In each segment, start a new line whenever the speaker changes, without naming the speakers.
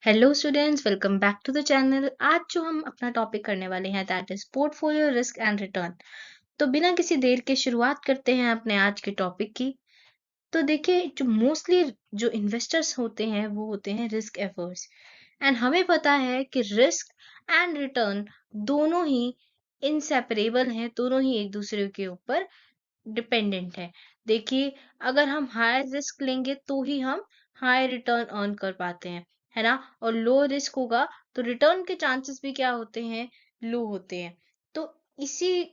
Hello students, welcome back to the channel. आज जो हम अपना टॉपिक करने वाले हैं that is portfolio risk and return. तो बिना किसी देर के शुरुआत करते हैं अपने आज के टॉपिक की। तो देखिए, जो मोस्टली जो इन्वेस्टर्स होते हैं वो होते हैं रिस्क एवर्स, एंड हमें पता है कि रिस्क एंड रिटर्न दोनों ही इनसेपरेबल हैं, दोनों ही एक दूसरे के ऊपर डिपेंडेंट है। देखिए, अगर हम हाई रिस्क लेंगे तो ही हम हाई रिटर्न अर्न कर पाते हैं, है ना। और लो रिस्क होगा तो रिटर्न के चांसेस भी क्या होते हैं, लो होते हैं। तो इसी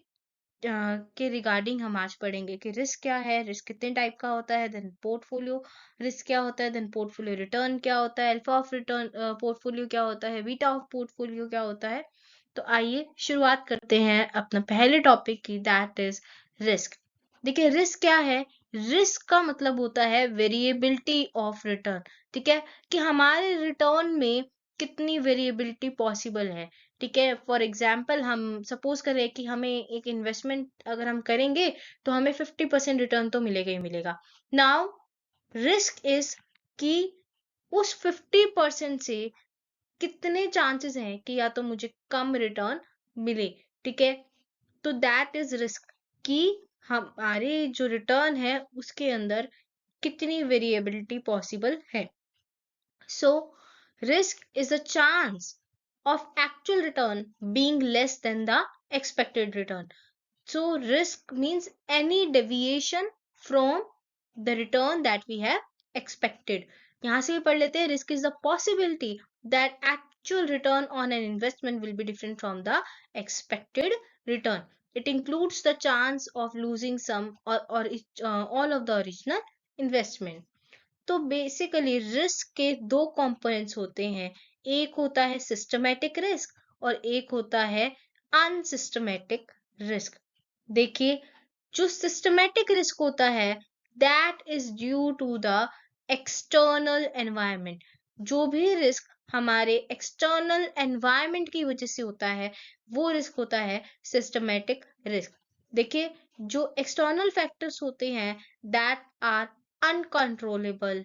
के रिगार्डिंग हम आज पढ़ेंगे कि रिस्क क्या है, रिस्क कितने टाइप का होता है, देन पोर्टफोलियो रिस्क क्या होता है, देन पोर्टफोलियो रिटर्न क्या होता है, अल्फा ऑफ रिटर्न पोर्टफोलियो क्या होता है, बीटा ऑफ पोर्टफोलियो क्या होता है। तो आइए शुरुआत करते हैं अपना पहले टॉपिक की, दैट इज रिस्क। देखिए, रिस्क क्या है। रिस्क का मतलब होता है वेरिएबिलिटी ऑफ रिटर्न। ठीक है, कि हमारे रिटर्न में कितनी वेरिएबिलिटी पॉसिबल है। ठीक है, फॉर एग्जाम्पल हम सपोज करें कि हमें एक इन्वेस्टमेंट अगर हम करेंगे तो हमें 50% रिटर्न तो मिलेगा ही मिलेगा। नाउ रिस्क इज कि उस 50% से कितने चांसेस हैं कि या तो मुझे कम रिटर्न मिले। ठीक है, तो दैट इज रिस्क, कि हमारे जो रिटर्न है उसके अंदर कितनी वेरिएबिलिटी पॉसिबल है। So, risk is a chance of actual return being less than the expected return. So, risk means any deviation from the return that we have expected. यहाँ से भी पढ़ लेते हैं, risk is the possibility that actual return on an investment will be different from the expected return. It includes the chance of losing some or all of the original investment. तो basically risk के दो components होते हैं, एक होता है systematic risk और एक होता है अनसिस्टमैटिक रिस्क। देखिए, जो सिस्टमैटिक रिस्क होता है that is due to the external environment. जो भी रिस्क हमारे एक्सटर्नल एनवायरनमेंट की वजह से होता है वो रिस्क होता है सिस्टमैटिक रिस्क। देखिए, जो एक्सटर्नल फैक्टर्स होते हैं that are uncontrollable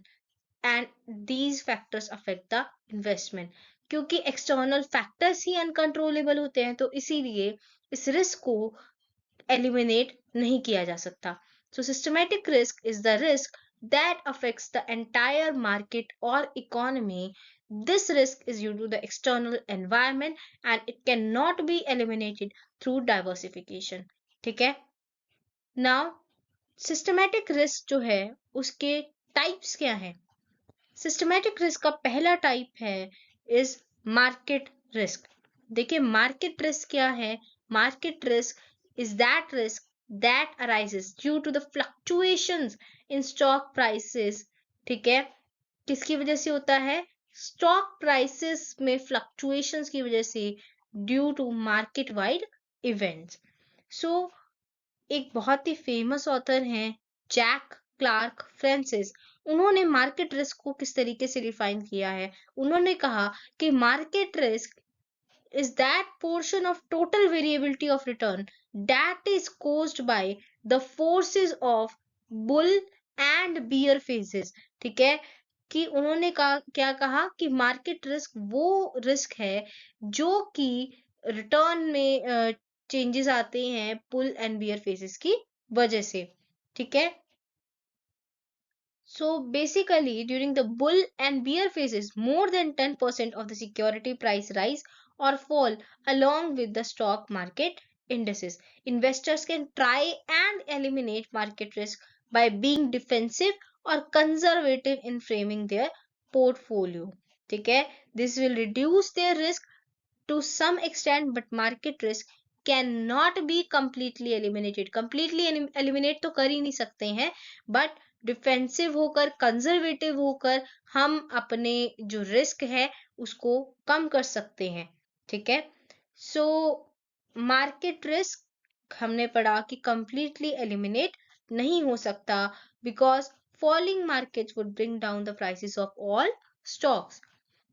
and these factors affect the investment। क्योंकि एक्सटर्नल फैक्टर्स ही अनकंट्रोलेबल होते हैं तो इसीलिए इस रिस्क को एलिमिनेट नहीं किया जा सकता। So systematic risk is the risk that affects the entire market or economy. This risk is due to the external environment and it cannot be eliminated through diversification। ठीक है, now सिस्टमैटिक रिस्क जो है उसके types क्या हैं। Systematic risk का पहला type है इज मार्केट रिस्क। देखिए, मार्केट रिस्क क्या है। Market risk is that risk that arises due to the fluctuations in stock prices. ठीक है, किसकी वजह से होता है, स्टॉक प्राइसेस में फ्लक्चुएशंस की वजह से, due to market wide events. So एक बहुत ही फेमस ऑथर हैं जैक क्लार्क फ्रांसिस। उन्होंने मार्केट रिस्क को किस तरीके से डिफाइन किया है। उन्होंने कहा कि market risk is that portion of total variability of return that is caused by the forces of bull and bear phases। ठीक है, कि उन्होंने कहा, क्या कहा कि मार्केट रिस्क वो रिस्क है जो कि रिटर्न में चेंजेस आते हैं पुल एंड बियर फेजेस की वजह से। ठीक है, so basically during the bull and bear phases more than 10% of the security price rise or fall along with the stock market indices. Investors can try and eliminate market risk by being defensive or conservative in framing their portfolio। ठीक है, this will reduce their risk to some extent but market risk cannot be completely eliminated। completely eliminate तो कर ही नहीं सकते हैं, but defensive होकर, conservative होकर हम अपने जो रिस्क है उसको कम कर सकते हैं। ठीक है, सो मार्केट रिस्क हमने पढ़ा कि कंप्लीटली एलिमिनेट नहीं हो सकता because falling markets would bring down the prices of all stocks.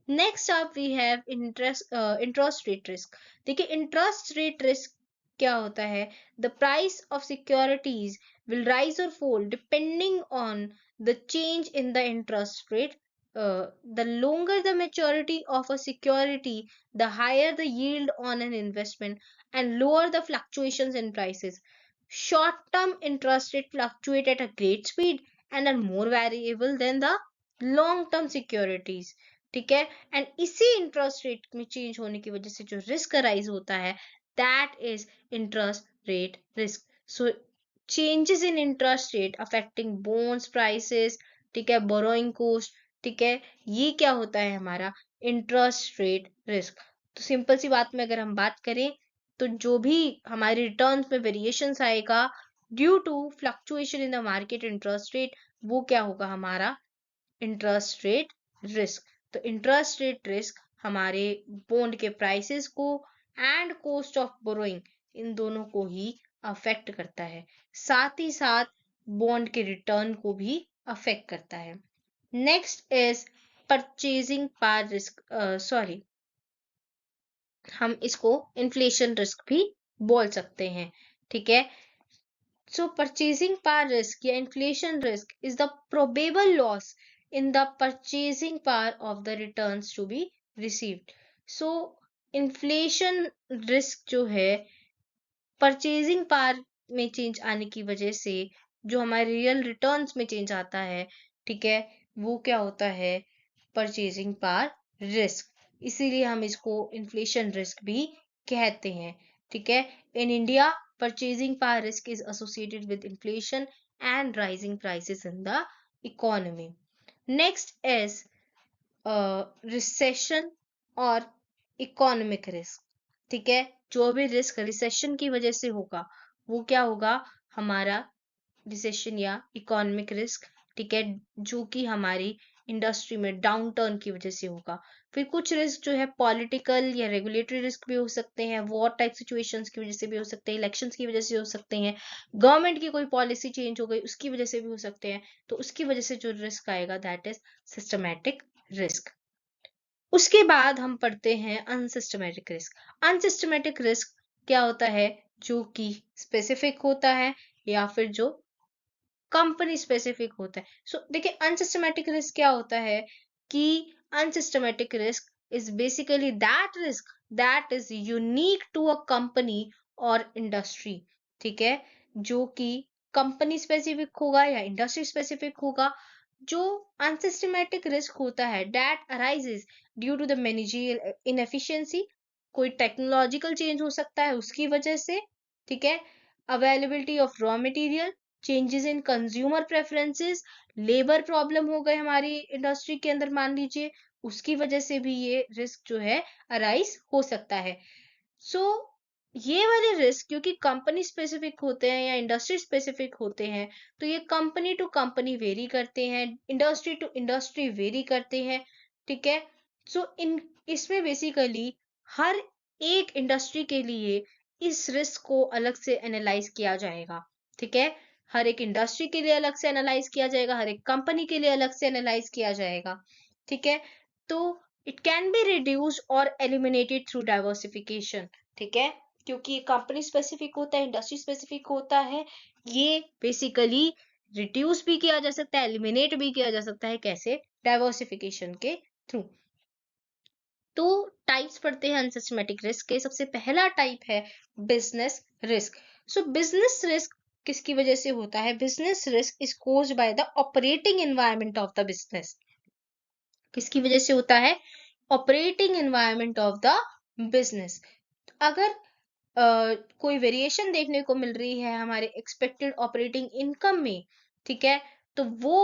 Next up we have interest rate risk. देखिए, इंटरेस्ट रेट रिस्क क्या होता है। The price of securities will rise or fall depending on the change in the interest rate the longer the maturity of a security, the higher the yield on an investment and lower the fluctuations in prices. Short term interest rate fluctuate at a great speed and are more variable than the long term securities. ठीक है, and इसी interest rate में change होने की वजह से जो risk arise होता है, that is interest rate risk. So changes in interest rate affecting bonds prices, ठीक है, बोरोइंग कॉस्ट, ठीक है, ये क्या होता है हमारा इंटरेस्ट रेट रिस्क. तो सिंपल सी बात में अगर हम बात करें तो जो भी हमारे रिटर्न्स में वेरिएशंस आएगा due to fluctuation in the market interest rate, वो क्या होगा हमारा इंटरेस्ट रेट रिस्क. तो इंटरेस्ट रेट रिस्क हमारे बॉन्ड के प्राइसेस को एंड कॉस्ट ऑफ बोरोइंग, इन दोनों को ही अफेक्ट करता है, साथ ही साथ बॉन्ड के रिटर्न को भी अफेक्ट करता है. Next is purchasing power risk, sorry, हम इसको इन्फ्लेशन रिस्क भी बोल सकते हैं. ठीक है, so purchasing power risk या inflation risk is the probable loss in the purchasing power of the returns to be received. So inflation risk जो है परचेजिंग पावर में चेंज आने की वजह से जो हमारे रियल रिटर्न्स में चेंज आता है, ठीक है, वो क्या होता है परचेजिंग पावर रिस्क. इसीलिए हम इसको इन्फ्लेशन रिस्क भी कहते हैं. ठीक है, in India purchasing power risk is associated with inflation and rising prices in the economy. Next is recession और इकोनॉमिक रिस्क. ठीक है, जो भी रिस्क रिसेशन की वजह से होगा वो क्या होगा हमारा रिसेशन या इकोनॉमिक रिस्क. ठीक है, जो कि हमारी इंडस्ट्री में डाउन टर्न की वजह से होगा. फिर कुछ रिस्क जो है पॉलिटिकल या रेगुलेटरी रिस्क भी हो सकते हैं, वॉर टाइप सिचुएशंस की वजह से भी हो सकते हैं, इलेक्शंस की वजह से हो सकते हैं, गवर्नमेंट की कोई पॉलिसी चेंज हो गई उसकी वजह से भी हो सकते हैं. तो उसकी वजह से जो रिस्क आएगा दैट इज सिस्टमैटिक रिस्क. उसके बाद हम पढ़ते हैं अनसिस्टमैटिक रिस्क. अनसिस्टमैटिक रिस्क क्या होता है, जो कि स्पेसिफिक होता है या फिर जो कंपनी स्पेसिफिक होता है. सो देखिए अनसिस्टमैटिक रिस्क क्या होता है कि unsystematic risk is basically that risk that is unique to a company और इंडस्ट्री. ठीक है, जो कि कंपनी स्पेसिफिक होगा या इंडस्ट्री स्पेसिफिक होगा. जो अनसिस्टमैटिक रिस्क होता है that arises due to the managerial inefficiency, कोई टेक्नोलॉजिकल चेंज हो सकता है उसकी वजह से. ठीक है, availability of raw material, changes in consumer preferences, labour problem हो गए हमारी इंडस्ट्री के अंदर मान लीजिए, उसकी वजह से भी ये रिस्क जो है अराइज हो सकता है. सो ये वाले रिस्क क्योंकि कंपनी स्पेसिफिक होते हैं या इंडस्ट्री स्पेसिफिक होते हैं, तो ये कंपनी टू कंपनी वेरी करते हैं, इंडस्ट्री टू इंडस्ट्री वेरी करते हैं. ठीक है, सो इन इसमें बेसिकली हर एक इंडस्ट्री के लिए इस रिस्क को अलग से एनालाइज किया जाएगा. ठीक है, हर एक इंडस्ट्री के लिए अलग से एनालाइज किया जाएगा, हर एक कंपनी के लिए अलग से एनालाइज किया जाएगा. ठीक है, तो इट कैन बी रिड्यूस्ड और एलिमिनेटेड थ्रू डाइवर्सिफिकेशन. ठीक है, क्योंकि कंपनी स्पेसिफिक होता है, इंडस्ट्री स्पेसिफिक होता है, ये बेसिकली रिड्यूस भी किया जा सकता है, एलिमिनेट भी किया जा सकता है. कैसे? डाइवर्सिफिकेशन के थ्रू. तो टाइप्स पढ़ते हैं अनसिस्टमैटिक रिस्क के. सबसे पहला टाइप है बिजनेस रिस्क. सो बिजनेस रिस्क किसकी वजह से होता है? Business risk is caused by the operating environment of the business. किसकी वजह से होता है? Operating environment of the business. अगर कोई वेरिएशन देखने को मिल रही है हमारे एक्सपेक्टेड ऑपरेटिंग इनकम में, ठीक है, तो वो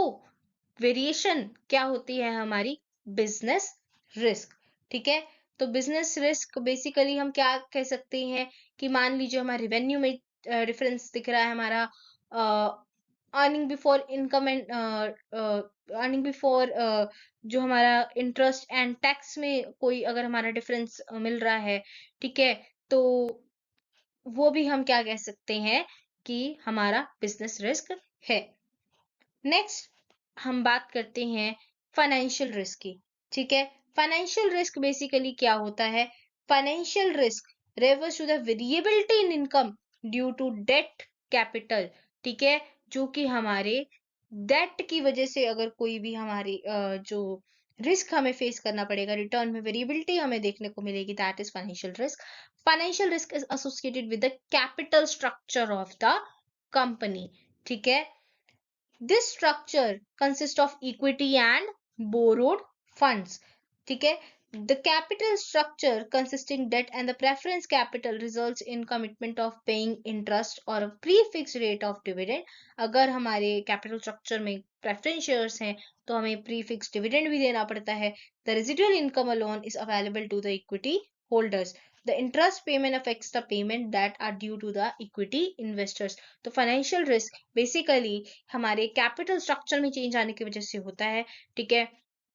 वेरिएशन क्या होती है? हमारी बिजनेस रिस्क. ठीक है, तो बिजनेस रिस्क बेसिकली हम क्या कह सकते हैं कि मान लीजिए हमारे रेवेन्यू में डिफरेंस दिख रहा है, हमारा earning before income and earning before जो हमारा इंटरेस्ट एंड टैक्स में कोई अगर हमारा डिफरेंस मिल रहा है, ठीक है, तो वो भी हम क्या कह सकते हैं कि हमारा बिजनेस रिस्क है. नेक्स्ट हम बात करते हैं फाइनेंशियल रिस्क की. ठीक है, फाइनेंशियल रिस्क बेसिकली क्या होता है? Financial risk refers to the variability in income due to debt capital. ठीक है, जो कि हमारे डेट की वजह से अगर कोई भी हमारी जो रिस्क हमें फेस करना पड़ेगा, रिटर्न में वेरिएबिलिटी हमें देखने को मिलेगी, that is financial risk. Financial risk is associated with the capital structure of the company. ठीक है, this structure consist of equity and borrowed funds. ठीक है, the capital structure consisting debt and the preference capital results in commitment of paying interest or a prefixed rate of dividend। अगर हमारे capital structure में preference shares हैं तो हमें prefixed dividend भी देना पड़ता है। The residual income alone is available to the equity holders। The interest payment affects the payment that are due to the equity investors। तो financial risk basically हमारे capital structure में change आने की वजह से होता है। ठीक है,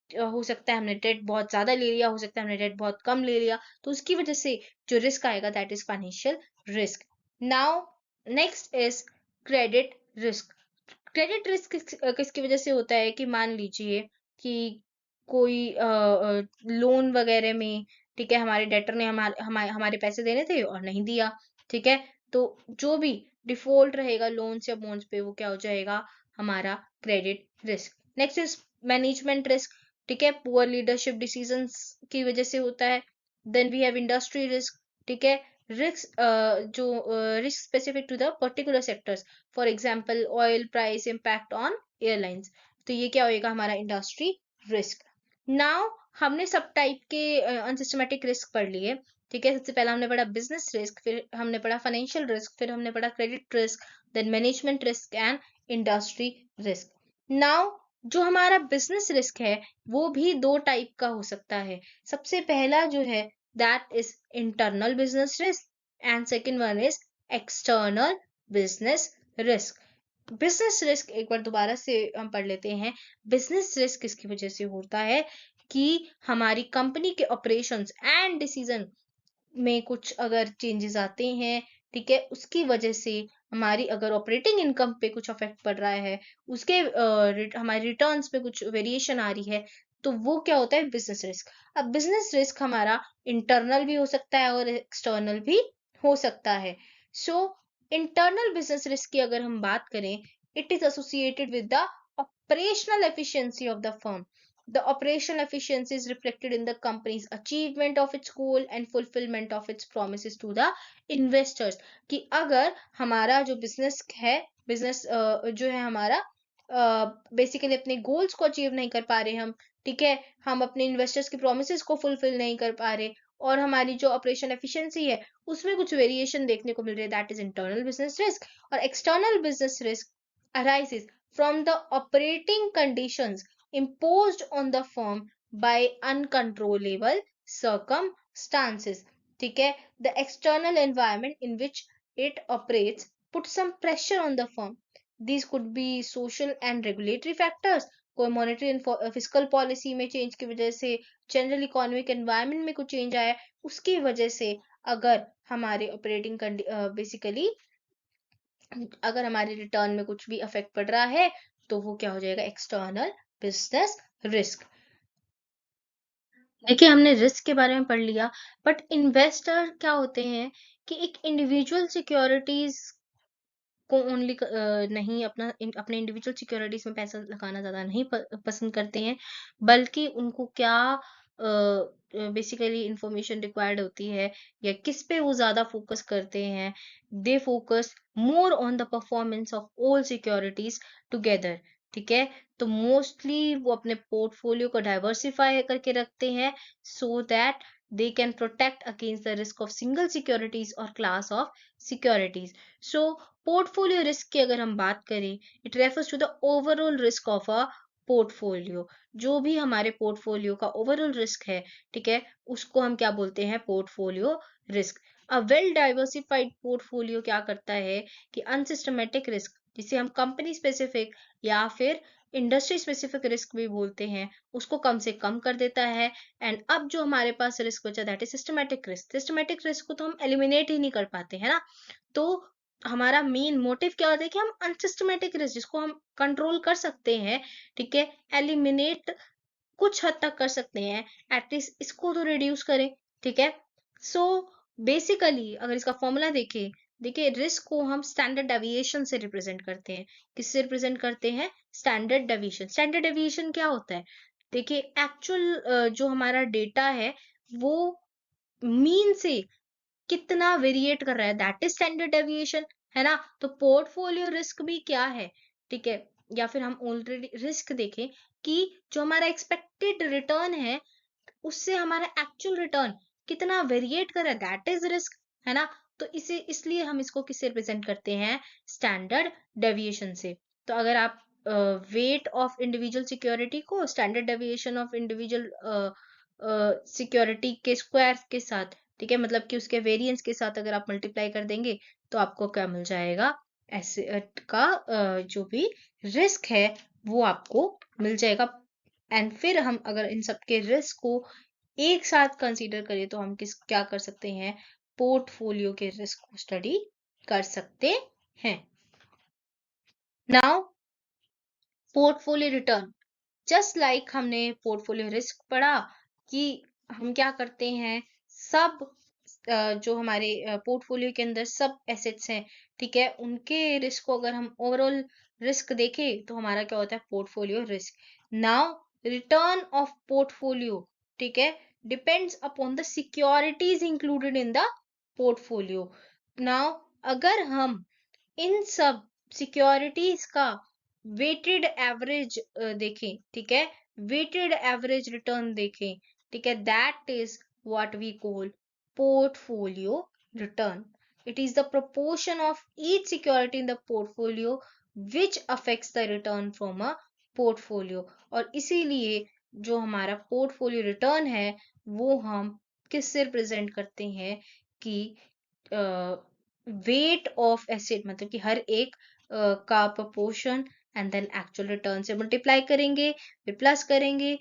हो सकता है हमने डेट बहुत ज्यादा ले लिया, हो सकता है हमने डेट बहुत कम ले लिया, तो उसकी वजह से जो रिस्क आएगा that is financial risk. Now next is credit risk. Credit risk किसकी वजह से होता है कि मान लीजिए कि कोई लोन वगैरह में, ठीक है, हमारे डेटर ने हमारे पैसे देने थे और नहीं दिया। ठीक है, तो जो भी डिफॉल्ट रहेगा लोन्स या बॉन्ड्स पे वो क्या हो जाएगा, हमारा credit risk. Next is management risk. ठीक है, पुअर लीडरशिप डिसीजंस की वजह से होता है। Then we have industry risk. ठीक है, रिस्क जो risk specific to the particular sectors, for example oil price impact on airlines, तो ये क्या होएगा हमारा इंडस्ट्री रिस्क। नाउ हमने सब टाइप के अनसिस्टमेटिक रिस्क पढ़ लिए। ठीक है, सबसे पहला हमने पढ़ा बिजनेस रिस्क, फिर हमने पढ़ा फाइनेंशियल रिस्क, फिर हमने पढ़ा credit risk, then management risk and industry risk. Now जो हमारा बिजनेस रिस्क है वो भी दो टाइप का हो सकता है। सबसे पहला जो है that is internal business risk and second one is external business risk. Business risk एक बार दोबारा से हम पढ़ लेते हैं। बिजनेस रिस्क किसकी वजह से होता है कि हमारी कंपनी के ऑपरेशंस एंड डिसीजन में कुछ अगर चेंजेस आते हैं, ठीक है, उसकी वजह से हमारी अगर ऑपरेटिंग इनकम पे कुछ अफेक्ट पड़ रहा है, उसके हमारे रिटर्न्स पे कुछ वेरिएशन आ रही है, तो वो क्या होता है बिजनेस रिस्क। अब बिजनेस रिस्क हमारा इंटरनल भी हो सकता है और एक्सटर्नल भी हो सकता है। सो इंटरनल बिजनेस रिस्क की अगर हम बात करें, it is associated with the operational efficiency of the firm. The operational efficiency is reflected in the company's achievement of its goal and fulfillment of its promises to the investors। कि अगर हमारा जो business है, business जो है हमारा basically अपने goals को अचीव नहीं कर पा रहे हम, ठीक है, हम अपने इन्वेस्टर्स की प्रोमिसेस को फुलफिल नहीं कर पा रहे, और हमारी जो ऑपरेशन एफिशिएंसी है उसमें कुछ वेरिएशन देखने को मिल रही है, that is internal business risk. और external business risk arises from the operating conditions imposed on the firm by uncontrollable circumstances। ठीक है, the external environment in which it operates put some pressure on the firm। these could be social and regulatory factors। कोई monetary and physical policy में change की वजह से, general economic environment में कुछ change आया, उसकी वजह से अगर हमारे ऑपरेटिंग बेसिकली अगर हमारे रिटर्न में कुछ भी अफेक्ट पड़ रहा है तो वो क्या हो जाएगा, एक्सटर्नल बिजनेस रिस्क। देखिए हमने रिस्क के बारे में पढ़ लिया, बट इन्वेस्टर क्या होते हैं कि एक इंडिविजुअल सिक्योरिटीज को ओनली नहीं अपने इंडिविजुअल सिक्योरिटीज में पैसा लगाना ज्यादा नहीं पसंद करते हैं, बल्कि उनको क्या बेसिकली इंफॉर्मेशन रिक्वायर्ड होती है या किस पे वो ज्यादा फोकस करते हैं, they focus more on the performance of all securities together. ठीक है, तो मोस्टली वो अपने पोर्टफोलियो को डाइवर्सिफाई करके रखते हैं so that they can protect against the risk of single securities और class of securities. So portfolio risk की अगर हम बात करें, it refers to the overall risk of a portfolio. जो भी हमारे पोर्टफोलियो का ओवरऑल रिस्क है, ठीक है, उसको हम क्या बोलते हैं, portfolio risk. A well diversified portfolio क्या करता है कि अनसिस्टमेटिक रिस्क, जिसे हम कंपनी स्पेसिफिक या फिर इंडस्ट्री स्पेसिफिक रिस्क भी बोलते हैं, उसको कम से कम कर देता है। एंड अब जो हमारे पास रिस्क बचा that is systematic risk. Systematic risk को तो हम एलिमिनेट ही नहीं कर पाते है ना, तो हमारा मेन मोटिव क्या होता है कि हम अनसिस्टमेटिक रिस्क जिसको हम कंट्रोल कर सकते हैं, ठीक है, एलिमिनेट कुछ हद तक कर सकते हैं, एटलीस्ट इसको तो रिड्यूस करें। ठीक है, सो बेसिकली अगर इसका फॉर्मूला देखें, देखिए रिस्क को हम स्टैंडर्ड डेविएशन से रिप्रेजेंट करते हैं। किससे रिप्रेजेंट करते हैं, स्टैंडर्ड डेविएशन। स्टैंडर्ड डेविएशन क्या होता है, देखिए एक्चुअल जो हमारा डेटा है वो मीन से कितना वेरिएट कर रहा है, दैट इज स्टैंडर्ड डेविएशन, है ना। तो पोर्टफोलियो रिस्क भी क्या है, ठीक है, या फिर हम ऑलरेडी रिस्क देखें कि जो हमारा एक्सपेक्टेड रिटर्न है उससे हमारा एक्चुअल रिटर्न कितना वेरिएट कर रहा है, दैट इज रिस्क, है ना। तो इसे इसलिए हम इसको किससे रिप्रेजेंट करते हैं, स्टैंडर्ड डेविएशन से। तो अगर आप वेट ऑफ इंडिविजुअल सिक्योरिटी को standard deviation of individual security के स्क्वायर के साथ, ठीक है, मतलब कि उसके वेरिएंस के साथ अगर आप मल्टीप्लाई कर देंगे तो आपको क्या मिल जाएगा, एसेट का जो भी रिस्क है वो आपको मिल जाएगा। एंड फिर हम अगर इन सब के रिस्क को एक साथ कंसीडर करें तो हम क्या कर सकते हैं, पोर्टफोलियो के रिस्क को स्टडी कर सकते हैं। Now portfolio return, just like हमने पोर्टफोलियो रिस्क पढ़ा कि हम क्या करते हैं, सब जो हमारे पोर्टफोलियो के अंदर सब एसेट्स हैं, ठीक है, उनके रिस्क को अगर हम ओवरऑल रिस्क देखें तो हमारा क्या होता है, portfolio risk. Now return of portfolio, ठीक है, depends upon the securities included in the portfolio. Now अगर हम इन सब सिक्योरिटीज का वेटेड एवरेज देखें, ठीक है, वेटेड एवरेज रिटर्न देखें, ठीक है, that is what we call portfolio return. It is the proportion of each security in the portfolio which affects the return from a portfolio। और इसीलिए जो हमारा पोर्टफोलियो रिटर्न है वो हम किससे रिप्रेजेंट करते हैं कि वेट ऑफ एसेट, मतलब कि हर एक का proportion and then actual return से मल्टीप्लाई करेंगे, फिर प्लस करेंगे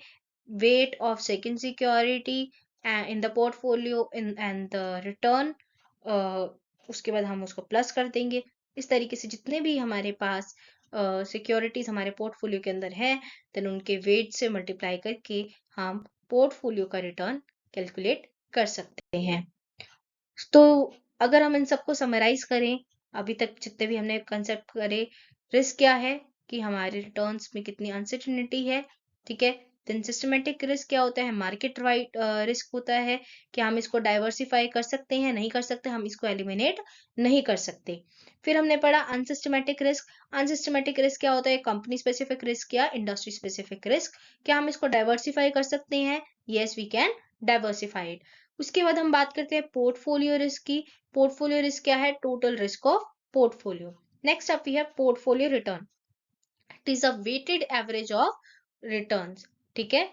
weight of second security in the portfolio in and the return, उसके बाद हम उसको प्लस कर देंगे। इस तरीके से जितने भी हमारे पास सिक्योरिटीज हमारे पोर्टफोलियो के अंदर है, देन उनके वेट से मल्टीप्लाई करके हम पोर्टफोलियो का रिटर्न कैलकुलेट कर सकते हैं। तो अगर हम इन सबको समराइज करें, अभी तक जितने भी हमने कंसेप्ट करे, रिस्क क्या है कि हमारे रिटर्न्स में कितनी अनसर्टेनिटी है, ठीक है। देन सिस्टमेटिक रिस्क क्या होता है, मार्केट वाइड रिस्क होता है कि हम इसको डाइवर्सिफाई कर सकते हैं, नहीं कर सकते, हम इसको एलिमिनेट नहीं कर सकते। फिर हमने पढ़ा अनसिस्टमेटिक रिस्क। अनसिस्टमेटिक रिस्क क्या होता है, कंपनी स्पेसिफिक रिस्क या इंडस्ट्री स्पेसिफिक रिस्क। क्या हम इसको डाइवर्सिफाई कर सकते हैं, yes we can diversify it. उसके बाद हम बात करते हैं पोर्टफोलियो रिस्क की। पोर्टफोलियो रिस्क क्या है, total risk of portfolio. Next up we have portfolio return, it is a weighted average of returns, ठीक है।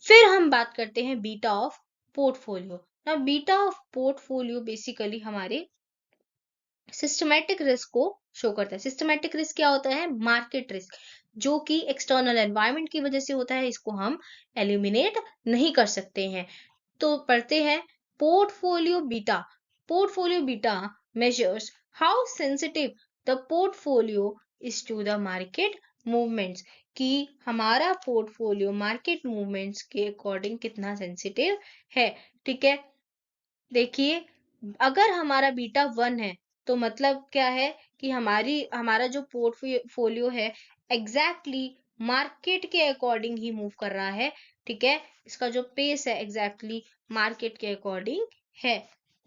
फिर हम बात करते हैं बीटा ऑफ पोर्टफोलियो। ना बीटा ऑफ पोर्टफोलियो बेसिकली हमारे सिस्टमैटिक रिस्क को शो करता है। सिस्टमैटिक रिस्क क्या होता है, मार्केट रिस्क, जो कि एक्सटर्नल एनवायरनमेंट की वजह से होता है, इसको हम एलिमिनेट नहीं कर सकते हैं। तो पढ़ते हैं portfolio beta. Portfolio beta measures how sensitive the portfolio is to the market movements, कि हमारा पोर्टफोलियो मार्केट मूवमेंट्स के अकॉर्डिंग कितना सेंसिटिव है, ठीक है। देखिए अगर हमारा बीटा 1 है तो मतलब क्या है कि हमारा जो पोर्टफोलियो है एग्जैक्टली मार्केट के अकॉर्डिंग ही मूव कर रहा है, ठीक है, इसका जो पेस है एग्जैक्टली मार्केट के अकॉर्डिंग है।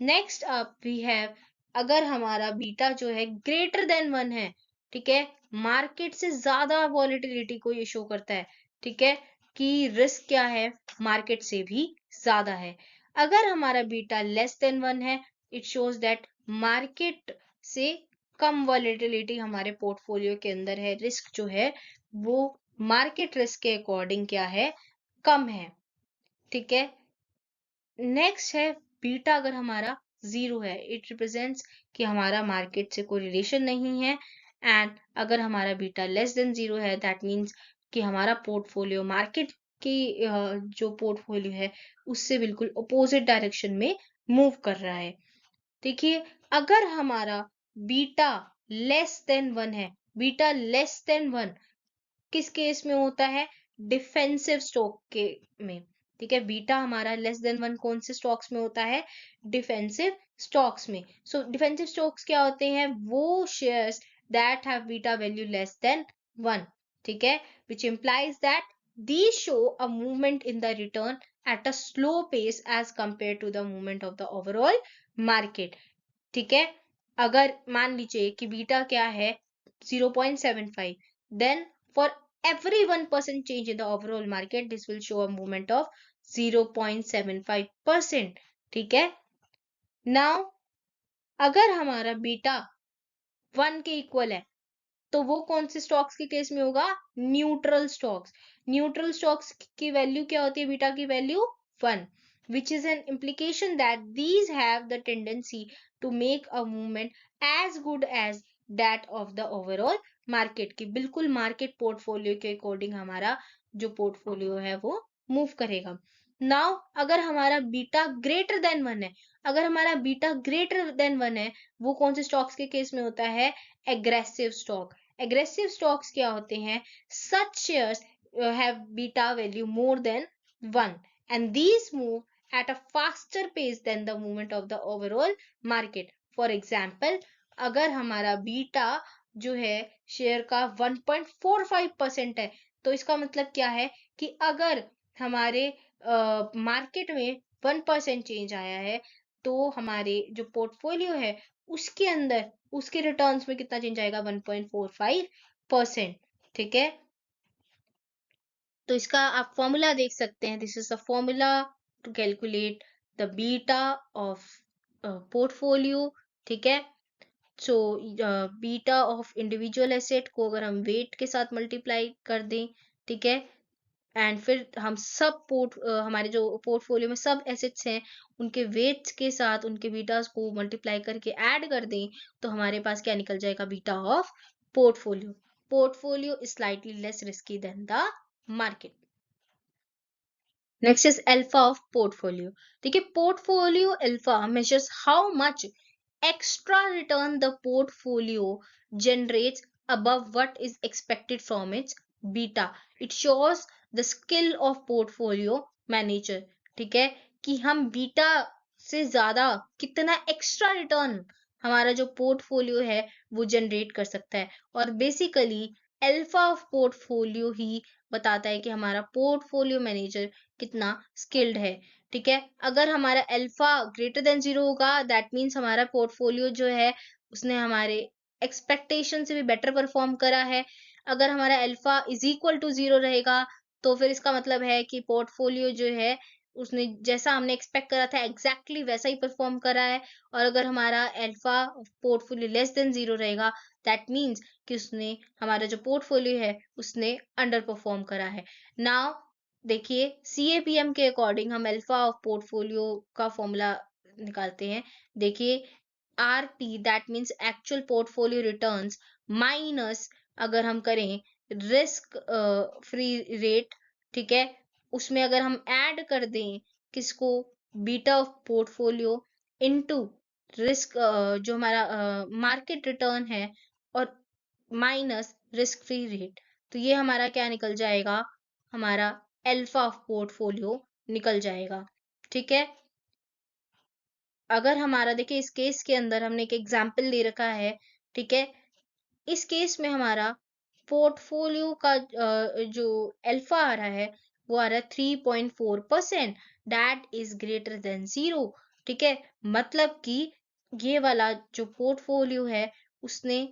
नेक्स्ट अप वी हैव, अगर हमारा बीटा जो है ग्रेटर देन 1 है, ठीक है, मार्केट से ज्यादा वॉलेटिलिटी को ये शो करता है, ठीक है, कि रिस्क क्या है, मार्केट से भी ज्यादा है। अगर हमारा बीटा लेस देन 1 है, इट शोज दैट मार्केट से कम वॉलेटिलिटी हमारे पोर्टफोलियो के अंदर है, रिस्क जो है वो मार्केट रिस्क के अकॉर्डिंग क्या है, कम है, ठीक है। नेक्स्ट है बीटा अगर हमारा 0 है, इट रिप्रेजेंट्स कि हमारा मार्केट से कोई रिलेशन नहीं है। एंड अगर हमारा बीटा लेस देन 0 है, दैट मीन्स कि हमारा पोर्टफोलियो मार्केट की जो पोर्टफोलियो है उससे बिल्कुल अपोजिट डायरेक्शन में मूव कर रहा है। देखिए अगर हमारा बीटा लेस देन 1 है, बीटा लेस देन 1 किस केस में होता है, डिफेंसिव स्टॉक के में, ठीक है। बीटा हमारा लेस देन 1 कौन से स्टॉक्स में होता है, डिफेंसिव स्टॉक्स में। सो डिफेंसिव स्टॉक्स क्या होते हैं, वो shares that have beta value less than 1, ठीक है, which implies that these show a movement in the return at a slow pace as compared to the movement of the overall market. ठीक है, अगर मान लीजिए कि बीटा क्या है 0.75, then for every 1% change in the overall market this will show a movement of 0.75%. ठीक है, now अगर हमारा बीटा 1 के इक्वल है तो वो कौन से स्टॉक्स के केस में होगा? Neutral stocks. न्यूट्रल स्टॉक्स की वैल्यू क्या होती है? बीटा की value 1, which is an implication that these have the tendency to make a movement as good as that of the overall market, कि बिल्कुल मार्केट पोर्टफोलियो के अकॉर्डिंग हमारा जो पोर्टफोलियो है वो मूव करेगा। नाउ अगर हमारा बीटा ग्रेटर देन 1 है, अगर हमारा बीटा ग्रेटर देन 1 है, वो कौन से स्टॉक्स के केस में होता है? Aggressive stock. Aggressive stocks क्या होते हैं? Such shares have beta value more than 1 and these move at a faster pace than the movement of the overall market. For example, अगर हमारा बीटा जो है शेयर का 1.45% है, तो इसका मतलब क्या है कि अगर हमारे मार्केट में 1% चेंज आया है, तो हमारे जो पोर्टफोलियो है उसके अंदर उसके रिटर्न्स में कितना चेंज आएगा? 1.45%। ठीक है, तो इसका आप फॉर्मूला देख सकते हैं। This is the formula to calculate the beta of portfolio. ठीक है, so beta of individual asset को अगर हम वेट के साथ मल्टीप्लाई कर दें, ठीक है, एंड फिर हम सब हमारे जो पोर्टफोलियो में सब एसेट्स हैं उनके वेट्स के साथ उनके बीटास को मल्टीप्लाई करके ऐड कर दें, तो हमारे पास क्या निकल जाएगा? Beta of portfolio. Portfolio is slightly less risky than the market. Next is alpha of portfolio. देखिए, portfolio alpha measures how much extra return the portfolio generates above what is expected from its beta. It shows the skill of portfolio manager. ठीक है, कि हम beta से ज्यादा कितना extra return हमारा जो पोर्टफोलियो है वो जनरेट कर सकता है, और बेसिकली अल्फा ऑफ पोर्टफोलियो ही बताता है कि हमारा पोर्टफोलियो मैनेजर कितना स्किल्ड है। ठीक है, अगर हमारा अल्फा ग्रेटर देन 0 होगा, दैट मीन्स हमारा पोर्टफोलियो जो है उसने हमारे एक्सपेक्टेशन से भी बेटर परफॉर्म करा है। अगर हमारा अल्फा इज इक्वल टू 0 रहेगा, तो फिर इसका मतलब है कि पोर्टफोलियो जो है उसने जैसा हमने एक्सपेक्ट करा था एग्जैक्टली वैसा ही परफॉर्म करा है। और अगर हमारा अल्फा पोर्टफोलियो लेस देन 0 रहेगा, दैट मीन्स कि उसने हमारा जो पोर्टफोलियो है उसने अंडर परफॉर्म करा है। नाउ देखिए, CAPM के अकॉर्डिंग हम अल्फा ऑफ पोर्टफोलियो का फॉर्मूला निकालते हैं। देखिए, RP that means actual portfolio returns minus अगर हम करें रिस्क फ्री रेट, ठीक है, उसमें अगर हम ऐड कर दें किसको? Beta of portfolio into risk जो हमारा मार्केट रिटर्न है, और माइनस रिस्क फ्री रेट, तो ये हमारा क्या निकल जाएगा? हमारा अल्फा ऑफ पोर्टफोलियो निकल जाएगा। ठीक है, अगर हमारा देखिए इस केस के अंदर हमने एक एग्जाम्पल ले रखा है। ठीक है, इस केस में हमारा पोर्टफोलियो का जो अल्फा आ रहा है वो आ रहा है 3.4%, दैट इज ग्रेटर देन 0। ठीक है, मतलब कि ये वाला जो पोर्टफोलियो है उसने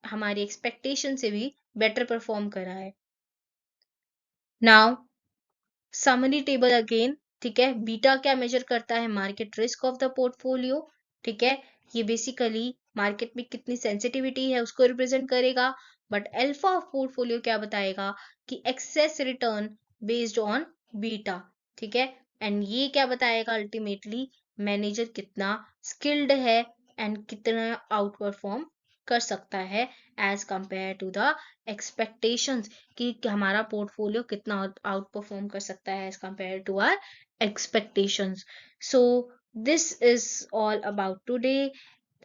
हमारी एक्सपेक्टेशन से भी बेटर परफॉर्म करा है। Now summary table again. ठीक है, बीटा क्या मेजर करता है? Market risk of the portfolio. ठीक है, ये बेसिकली मार्केट में कितनी सेंसिटिविटी है उसको रिप्रेजेंट करेगा। बट अल्फा ऑफ पोर्टफोलियो क्या बताएगा? कि excess return based on beta. ठीक है, एंड ये क्या बताएगा? अल्टीमेटली मैनेजर कितना स्किल्ड है एंड कितना आउट परफॉर्म कर सकता है as compare to the expectations, कि हमारा पोर्टफोलियो कितना आउट परफॉर्म कर सकता है as compare to our expectations. So this is all about today.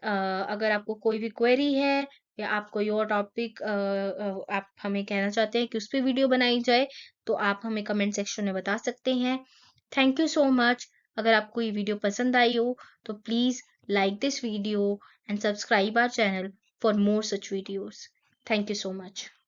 अगर आपको कोई भी क्वेरी है या आप कोई और टॉपिक आप हमें कहना चाहते हैं कि उस पर वीडियो बनाई जाए, तो आप हमें कमेंट सेक्शन में बता सकते हैं। Thank you so much. अगर आपको ये वीडियो पसंद आई हो तो please like this video and subscribe our channel for more such videos. Thank you so much.